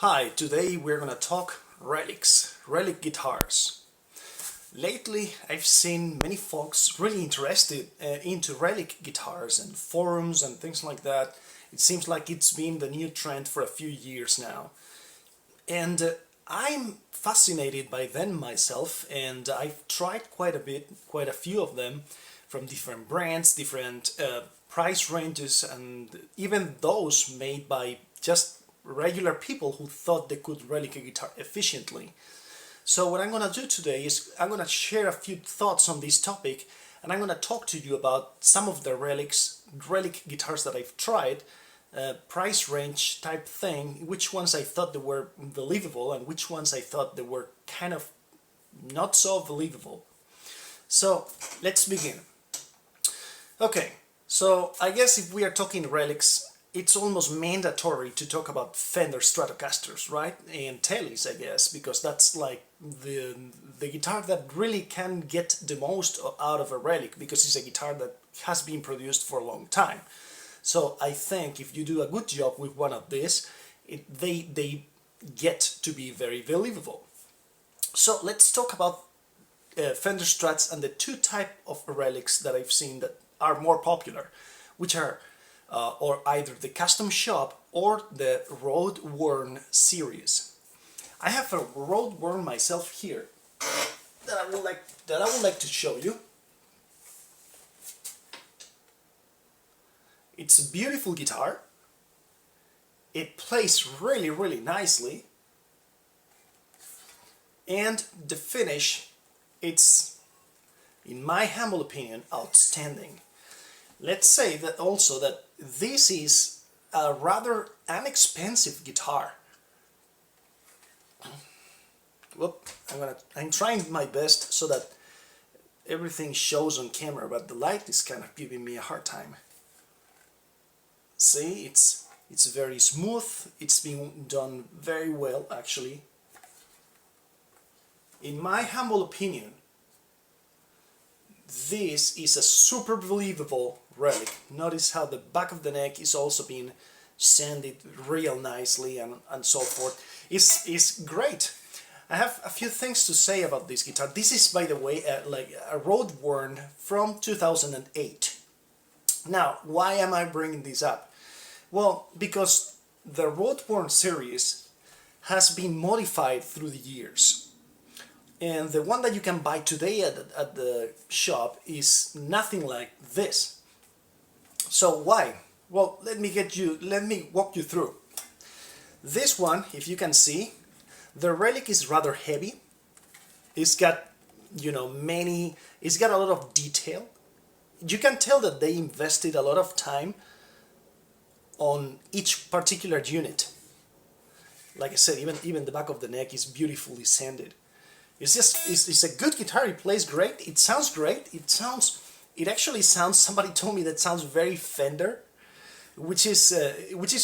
Hi, today we're gonna talk Relic guitars. Lately I've seen many folks really interested into Relic guitars and forums and things like that. It seems like it's been the new trend for a few years now. And I'm fascinated by them myself, and I've tried quite a few of them from different brands, different price ranges, and even those made by just regular people who thought they could relic a guitar efficiently. So what I'm gonna do today is I'm gonna share a few thoughts on this topic, and I'm gonna talk to you about some of the relic guitars that I've tried, price range type thing, which ones I thought they were believable and which ones I thought they were kind of not so believable. So let's begin. Okay, so I guess if we are talking relics, it's almost mandatory to talk about Fender Stratocasters, right? And Tellys, I guess, because that's like the guitar that really can get the most out of a relic, because it's a guitar that has been produced for a long time. So I think if you do a good job with one of these, they get to be very believable. So let's talk about Fender Strats and the two type of relics that I've seen that are more popular, which are or either the custom shop or the Road Worn series. I have a Road Worn myself here that I would like to show you. It's a beautiful guitar. It plays really nicely, and the finish, it's, in my humble opinion, outstanding. Let's say that also that this is a rather inexpensive guitar. Whoop, I'm trying my best so that everything shows on camera, but the light is kind of giving me a hard time. See, it's very smooth. It's been done very well, actually. In my humble opinion, this is a super believable relic. Notice how the back of the neck is also being sanded real nicely and so forth. It's great. I have a few things to say about this guitar. This is, by the way, like a Road Worn from 2008. Now, why am I bringing this up? Well, because the Road Worn series has been modified through the years. And the one that you can buy today at the shop is nothing like this. So why? Well, let me walk you through. This one, if you can see, the relic is rather heavy. It's got, it's got a lot of detail. You can tell that they invested a lot of time on each particular unit. Like I said, even the back of the neck is beautifully sanded. It's a good guitar. It plays great. It sounds great. It actually sounds, somebody told me that sounds very Fender, which is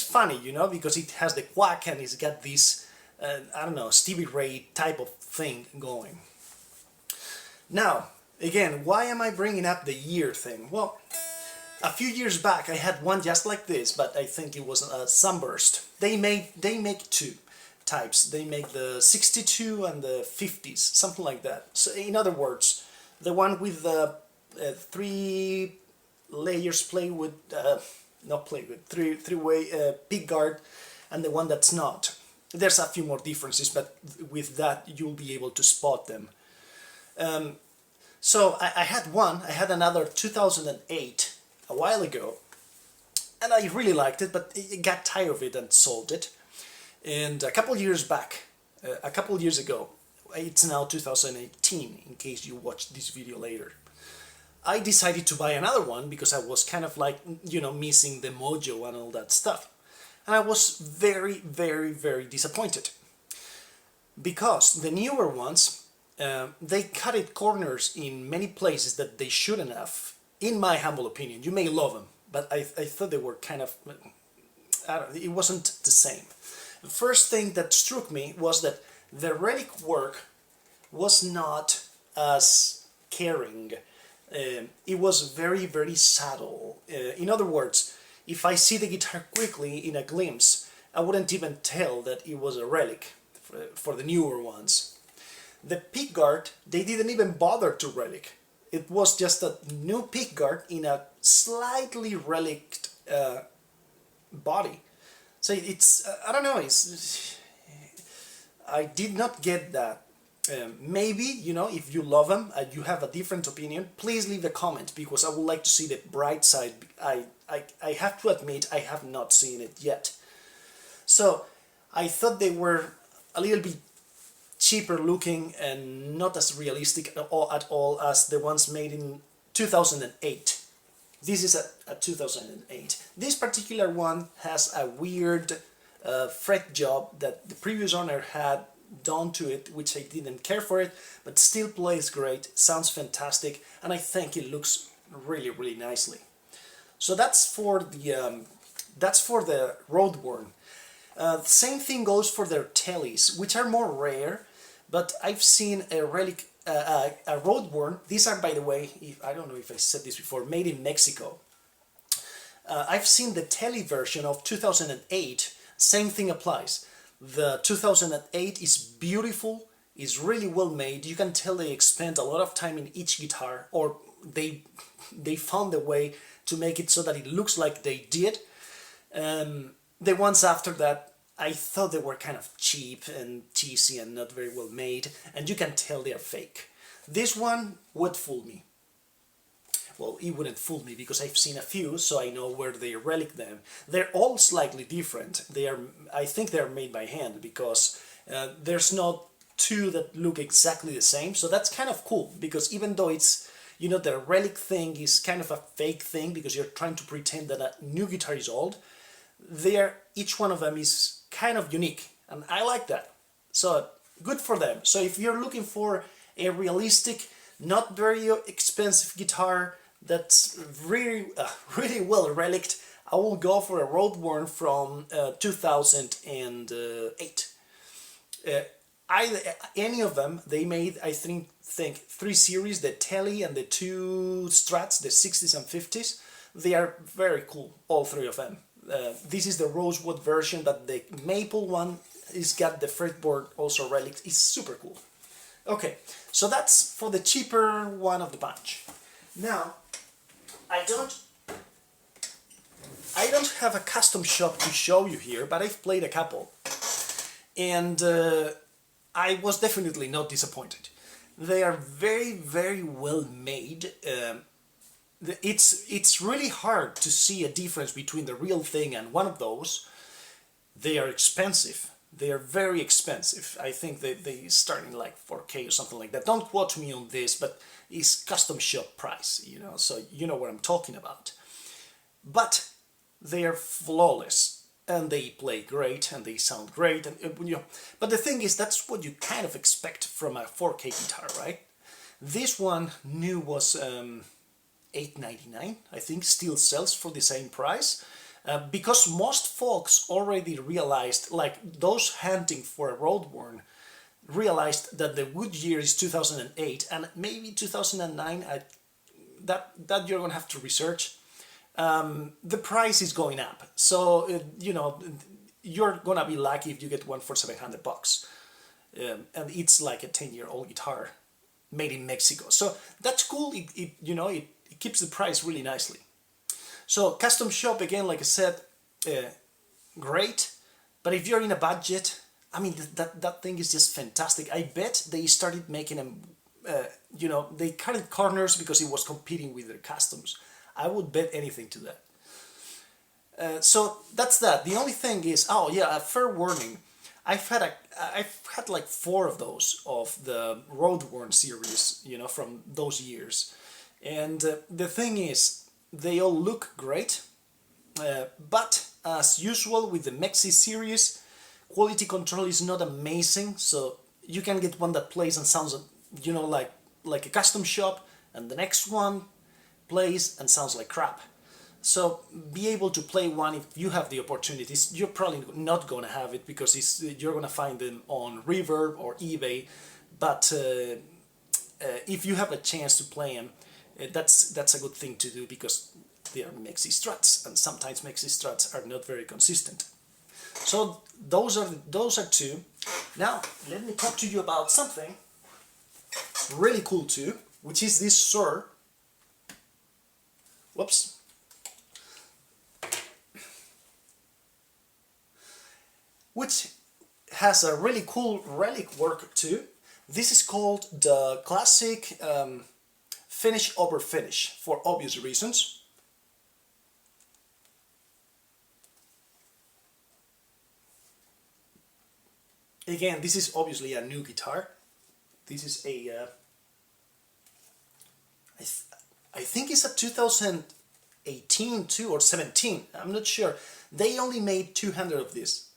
funny, because it has the quack and it's got this I don't know, Stevie Ray type of thing going. Now, again, why am I bringing up the year thing? Well, a few years back I had one just like this, but I think it was a Sunburst. They make two types. They make the 62 and the 50s, something like that. So in other words, the one with the three layers three-way pick guard, and the one that's not. There's a few more differences, but with that you'll be able to spot them. So I had another 2008 a while ago, and I really liked it, but I got tired of it and sold it. And a couple years ago, it's now 2018, in case you watch this video later, I decided to buy another one because I was kind of like, missing the mojo and all that stuff. And I was very disappointed. Because the newer ones, they cut corners in many places that they shouldn't have, in my humble opinion. You may love them, but I thought they were kind of, it wasn't the same. The first thing that struck me was that the relic work was not as caring. It was very subtle. In other words, if I see the guitar quickly in a glimpse, I wouldn't even tell that it was a Relic for the newer ones. The pickguard, they didn't even bother to Relic. It was just a new pickguard in a slightly Relic body. So it's, I don't know, I did not get that. Maybe, you know, if you love them and you have a different opinion, please leave a comment, because I would like to see the bright side. I have to admit, I have not seen it yet. So I thought they were a little bit cheaper looking and not as realistic at all as the ones made in 2008. This is a 2008. This particular one has a weird fret job that the previous owner had done to it, which I didn't care for it, but still plays great, sounds fantastic, and I think it looks really, really nicely. So that's for the Road Worn. Same thing goes for their tellies, which are more rare, but I've seen a Relic, a Road Worn. These are, by the way, I don't know if I said this before, made in Mexico. I've seen the telly version of 2008. Same thing applies. The 2008 is beautiful, is really well made. You can tell they spent a lot of time in each guitar, or they found a way to make it so that it looks like they did. The ones after that, I thought they were kind of cheap and cheesy and not very well made, and you can tell they are fake. This one would fool me. Well, it wouldn't fool me because I've seen a few, so I know where they relic them. They're all slightly different. I think they're made by hand, because there's not two that look exactly the same, so that's kind of cool, because even though it's, you know, the relic thing is kind of a fake thing because you're trying to pretend that a new guitar is old, each one of them is kind of unique, and I like that. So good for them. So if you're looking for a realistic, not very expensive guitar that's really really well reliced, I will go for a Road Worn from 2008. Any of them, they made, I think 3 series, the Telly and the 2 Strats, the 60s and 50s. They are very cool, all 3 of them. This is the rosewood version, but the maple one is got the fretboard also relics. It's super cool. Okay, so that's for the cheaper one of the bunch. Now, I don't have a custom shop to show you here, but I've played a couple, and I was definitely not disappointed. They are very, very well made. It's really hard to see a difference between the real thing and one of those. They are expensive. They are very expensive. I think they start in like 4K or something like that. Don't quote me on this, but it's custom shop price, you know, so you know what I'm talking about. But they are flawless, and they play great, and they sound great, and you know. But the thing is, that's what you kind of expect from a 4K guitar, right? This one new was $8.99, I think, still sells for the same price, because most folks already realized, like those hunting for a Road Worn, realized that the good year is 2008 and maybe 2009. That you're gonna have to research. The price is going up, so you know, you're gonna be lucky if you get one for $700, and it's like a 10-year-old guitar made in Mexico. So that's cool. You know, it keeps the price really nicely. So custom shop, again, like I said, great. But if you're in a budget, I mean, that thing is just fantastic. I bet they started making them, you know, they cut corners because it was competing with their customs. I would bet anything to that. So that's that. The only thing is, oh yeah, a fair warning. I've had like 4 of those of the Road Worn series, you know, from those years. And the thing is, they all look great, but as usual with the Mexi series, quality control is not amazing, so you can get one that plays and sounds, you know, like a custom shop, and the next one plays and sounds like crap. So be able to play one if you have the opportunities. You're probably not going to have it because you're going to find them on Reverb or eBay, but if you have a chance to play them, that's a good thing to do, because they are Mexi Struts, and sometimes Mexi Struts are not very consistent. So those are two. Now let me talk to you about something really cool too, which is this Surh. Whoops. Which has a really cool relic work too. This is called the classic finish over finish for obvious reasons. Again, this is obviously a new guitar. This is a I think it's a 2018 too, or 17. I'm not sure. They only made 200 of this,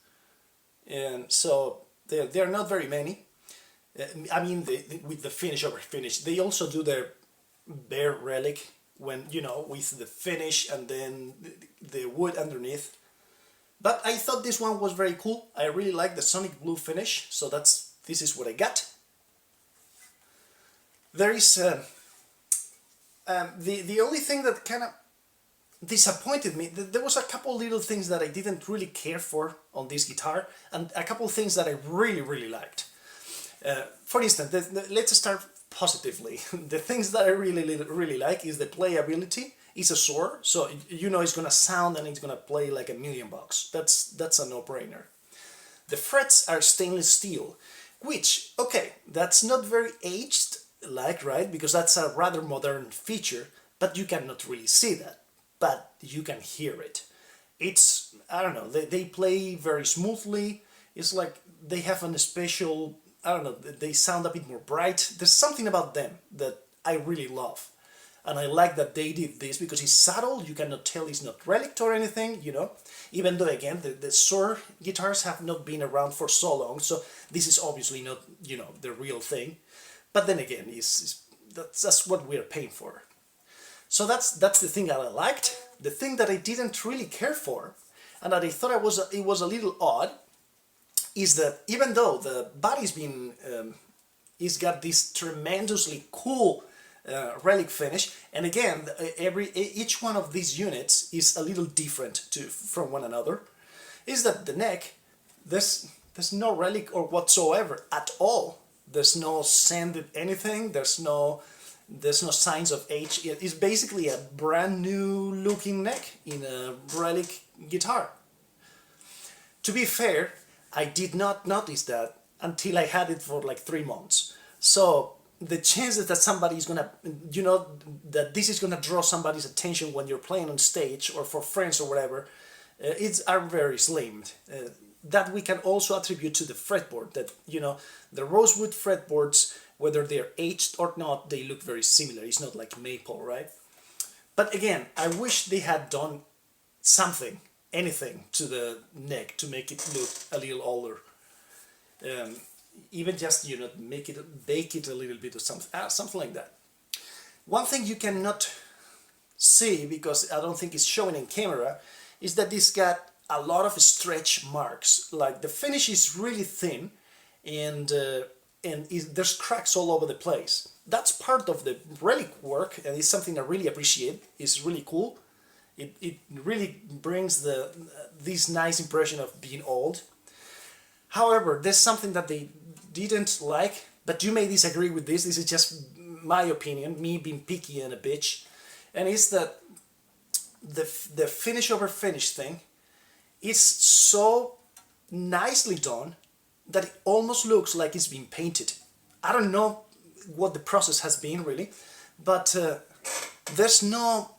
and so they're not very many. I mean, with the finish over finish, they also do their bare relic when, you know, with the finish and then the wood underneath. But I thought this one was very cool. I really like the sonic blue finish, so this is what I got. There is the only thing that kind of disappointed me. There was a couple little things that I didn't really care for on this guitar, and a couple things that I really liked. For instance, let's start positively. The things that I really like is the playability. It's a Suhr, so you know it's gonna sound and it's gonna play like $1,000,000. That's a no-brainer. The frets are stainless steel, which, okay, that's not very aged, like, right, because that's a rather modern feature, but you cannot really see that, but you can hear it. It's, I don't know, they play very smoothly. It's like they have a special, I don't know, they sound a bit more bright. There's something about them that I really love. And I like that they did this because it's subtle, you cannot tell it's not relic or anything, you know. Even though, again, the Surh guitars have not been around for so long, so this is obviously not, you know, the real thing. But then again, that's what we're paying for. So that's the thing that I liked. The thing that I didn't really care for, and that I thought it was a little odd, is that even though the body's been, it's got this tremendously cool relic finish, and again, each one of these units is a little different from one another, is that the neck, there's no relic or whatsoever at all. There's no sanded anything. There's no signs of age. It's basically a brand new looking neck in a relic guitar. To be fair, I did not notice that until I had it for like 3 months. So the chances that somebody is gonna, you know, that this is gonna draw somebody's attention when you're playing on stage or for friends or whatever, are very slim. That we can also attribute to the fretboard, that, you know, the rosewood fretboards, whether they're aged or not, they look very similar. It's not like maple, right? But again, I wish they had done something, anything to the neck to make it look a little older. Even just, you know, bake it a little bit or something like that. One thing you cannot see, because I don't think it's showing in camera, is that this got a lot of stretch marks. Like the finish is really thin, and there's cracks all over the place. That's part of the relic work, and it's something I really appreciate. It's really cool. It really brings this nice impression of being old. However, there's something that they didn't like, but you may disagree with this. This is just my opinion, me being picky and a bitch, and it's that the finish over finish thing is so nicely done that it almost looks like it's been painted. I don't know what the process has been really, but there's no,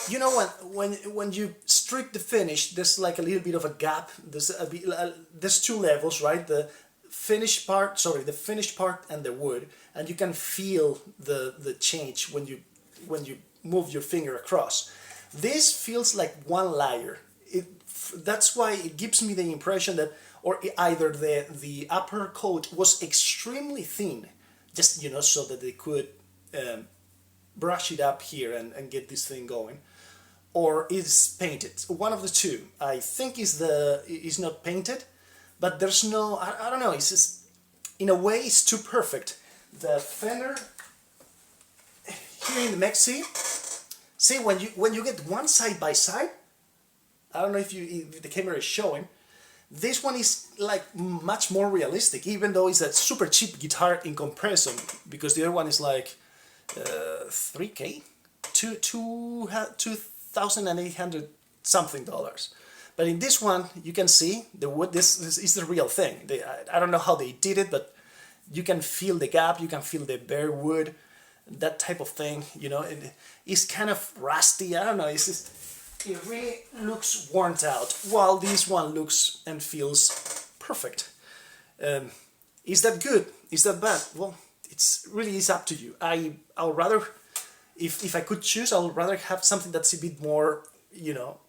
you know, when you strip the finish, there's like a little bit of a gap. There's two levels, right? The finished part and the wood, and you can feel the change when you move your finger across. This feels like one layer. That's why it gives me the impression that, or either the upper coat was extremely thin, just, you know, so that they could brush it up here and get this thing going, or is painted. One of the two. I think is not painted, but there's no, I don't know, it's just, in a way it's too perfect. The Fender here in the Mexi, see, when you get one side by side, I don't know if the camera is showing, This one is like much more realistic, even though it's a super cheap guitar in comparison, because the other one is like 3K, 2,800 something dollars. But in this one, you can see the wood. This is the real thing. I don't know how they did it, but you can feel the gap. You can feel the bare wood, that type of thing. You know, it's kind of rusty. I don't know. It really looks worn out, while this one looks and feels perfect. Is that good? Is that bad? Well, it's really is up to you. I'll rather, if I could choose, I'll rather have something that's a bit more, you know,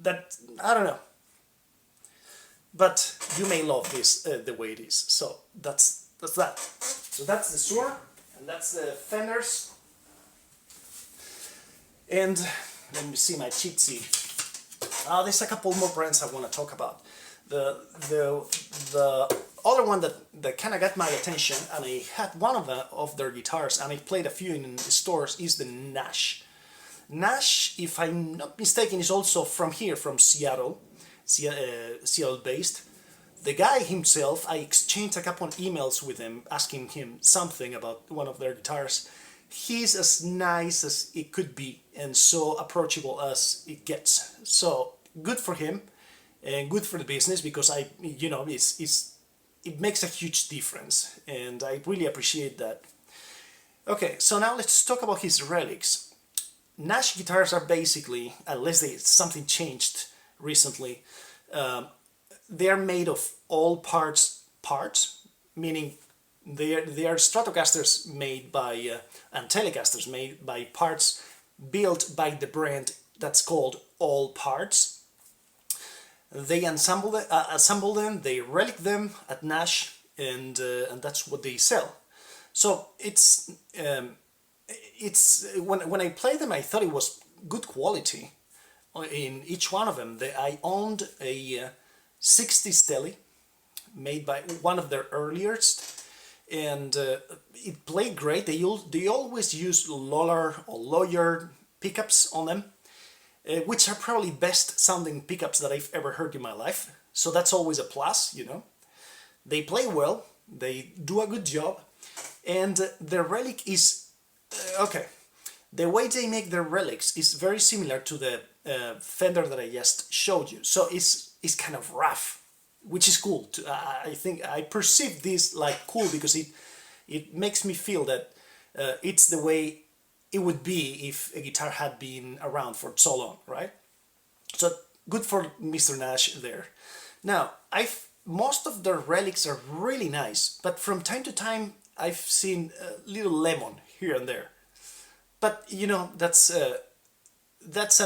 that, I don't know. But you may love this the way it is. So that's that. So that's the Suhr, and that's the Fenders. And let me see my cheat sheet. There's a couple more brands I want to talk about. The other one that kind of got my attention, and I had one of their guitars, and I played a few in the stores, is the Nash. Nash, if I'm not mistaken, is also from here, from Seattle, Seattle based. The guy himself, I exchanged a couple of emails with him, asking him something about one of their guitars. He's as nice as it could be, and so approachable as it gets. So good for him, and good for the business, because it makes a huge difference, and I really appreciate that. Okay, so now let's talk about his relics. Nash guitars are basically, unless something changed recently, they are made of all parts, meaning they are Stratocasters made by and Telecasters made by parts built by the brand that's called All Parts. They assemble them, they relic them at Nash, and that's what they sell. So it's when I played them, I thought it was good quality in each one of them. I owned a 60s Tele made by one of their earliest, and it played great. They always use Lawler or Lawyer pickups on them, which are probably best sounding pickups that I've ever heard in my life. So that's always a plus, you know. They play well, they do a good job, and the Relic is okay. The way they make their relics is very similar to the Fender that I just showed you. So it's kind of rough, which is cool. I think I perceive this like cool, because it makes me feel that it's the way it would be if a guitar had been around for so long, right? So good for Mr. Nash there. Now, most of their relics are really nice, but from time to time I've seen a little lemon here and there. But you know, that's a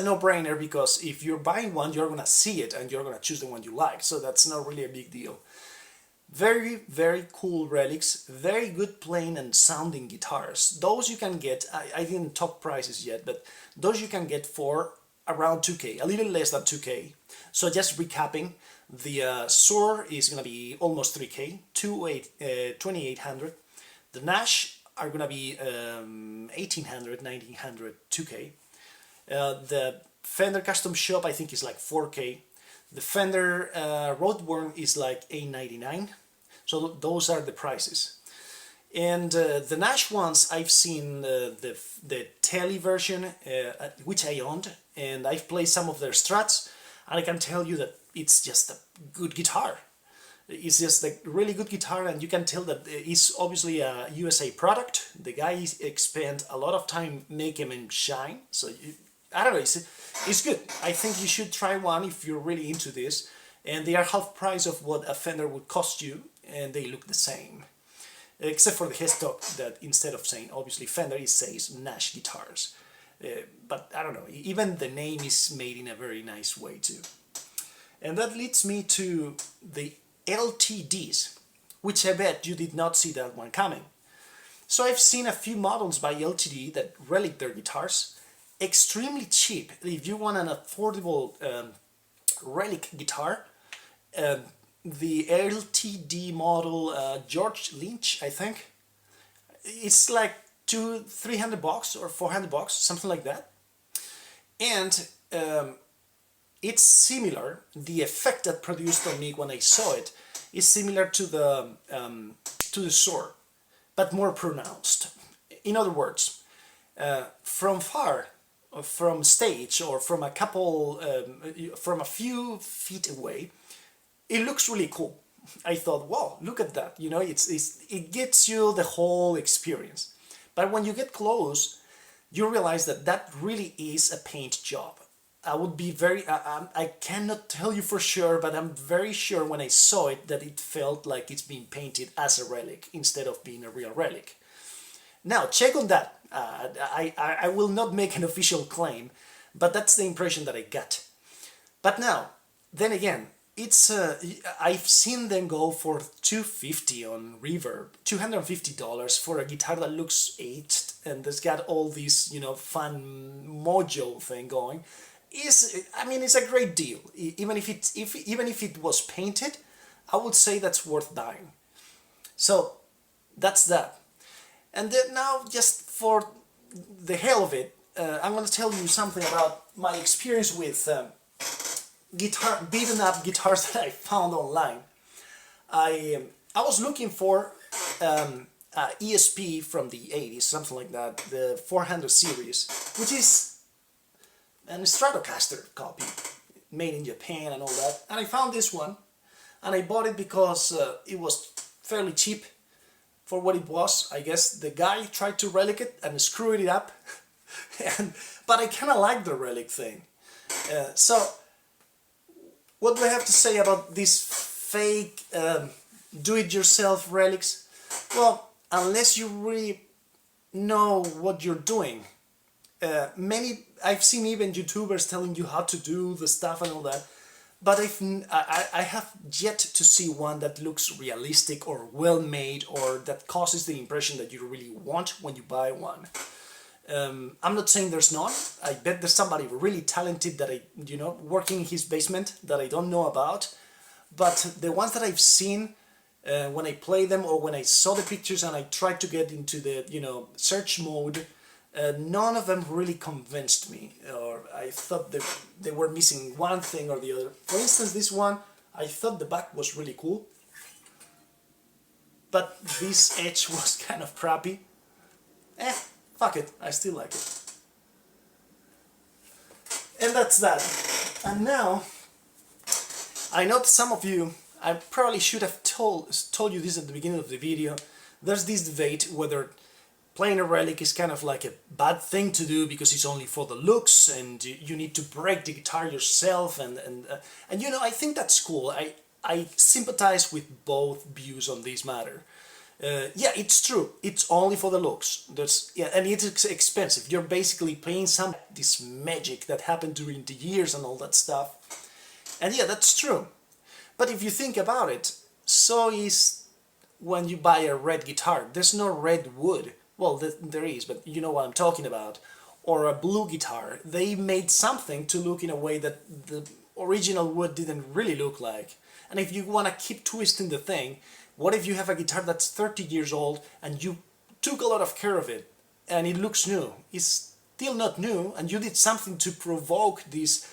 no-brainer, because if you're buying one, you're gonna see it and you're gonna choose the one you like. So that's not really a big deal. Very, very cool relics, very good playing and sounding guitars. Those you can get, I didn't talk prices yet, but those you can get for around 2K, a little less than 2K. So just recapping, the Suhr is gonna be almost 3K, 2,800. The Nash are gonna be 1,800, 1,900, 2K. The Fender Custom Shop I think is like 4K. The Fender Road Worn is like 899. So those are the prices. And the Nash ones, I've seen the Tele version, which I owned, and I've played some of their Strats, and I can tell you that it's just a good guitar. It's just a really good guitar, and you can tell that it's obviously a USA product. The guy spent a lot of time making them shine, so I don't know, it's good. I think you should try one if you're really into this, and they are half price of what a Fender would cost you, and they look the same. Except for the headstock, that instead of saying, obviously Fender, it says Nash guitars. But I don't know, even the name is made in a very nice way too. And that leads me to the LTDs, which I bet you did not see that one coming. So I've seen a few models by LTD that relic their guitars, extremely cheap. If you want an affordable relic guitar, the LTD model George Lynch, I think, it's like $300 or $400, something like that. And it's similar, the effect that produced on me when I saw it is similar to the Suhr, but more pronounced. In other words, from far, from stage or from a couple, from a few feet away, it looks really cool. I thought, wow, look at that, you know, it gets you the whole experience. But when you get close, you realize that that really is a paint job. I would be very, I cannot tell you for sure, but I'm very sure when I saw it that it felt like it's being painted as a relic instead of being a real relic. Now, check on that. I will not make an official claim, but that's the impression that I got. But now, then again, it's I've seen them go for $250 on Reverb, $250 for a guitar that looks aged and has got all this, you know, fun mojo thing going. I mean, it's a great deal. Even if it was painted, I would say that's worth buying. So that's that. And then now, just for the hell of it, I'm going to tell you something about my experience with beaten up guitars that I found online. I was looking for ESP from the 80s, something like that, the 400 series, which is a Stratocaster copy, made in Japan and all that. And I found this one, and I bought it because it was fairly cheap for what it was. I guess the guy tried to relic it and screwed it up, but I kind of like the relic thing. So, what do I have to say about these fake do-it-yourself relics? Well, unless you really know what you're doing, I've seen even YouTubers telling you how to do the stuff and all that, but I have yet to see one that looks realistic or well-made or that causes the impression that you really want when you buy one. I'm not saying there's none. I bet there's somebody really talented that working in his basement that I don't know about. But the ones that I've seen, when I play them or when I saw the pictures and I tried to get into the, search mode, none of them really convinced me. Or I thought they were missing one thing or the other. For instance, this one, I thought the back was really cool. But this edge was kind of crappy. Fuck it, I still like it. And that's that. And now, I know some of you, I probably should have told you this at the beginning of the video, there's this debate whether playing a relic is kind of like a bad thing to do because it's only for the looks and you need to break the guitar yourself and I think that's cool. I sympathize with both views on this matter. Yeah, it's true. It's only for the looks. And it's expensive. You're basically paying this magic that happened during the years and all that stuff. And yeah, that's true. But if you think about it, so is when you buy a red guitar. There's no red wood. Well, there is, but you know what I'm talking about. Or a blue guitar. They made something to look in a way that the original wood didn't really look like. And if you want to keep twisting the thing, what if you have a guitar that's 30 years old and you took a lot of care of it and it looks new? It's still not new and you did something to provoke this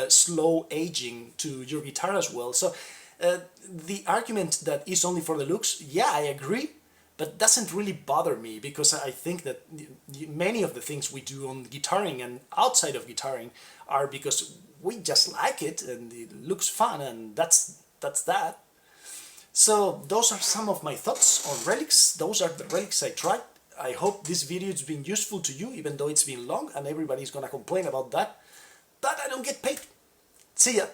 slow aging to your guitar as well. So the argument that is only for the looks, yeah, I agree, but doesn't really bother me because I think that many of the things we do on guitaring and outside of guitaring are because we just like it and it looks fun and that's that. So those are some of my thoughts on relics. Those are the relics I tried. I hope this video has been useful to you, even though it's been long and everybody's gonna complain about that. But I don't get paid. See ya!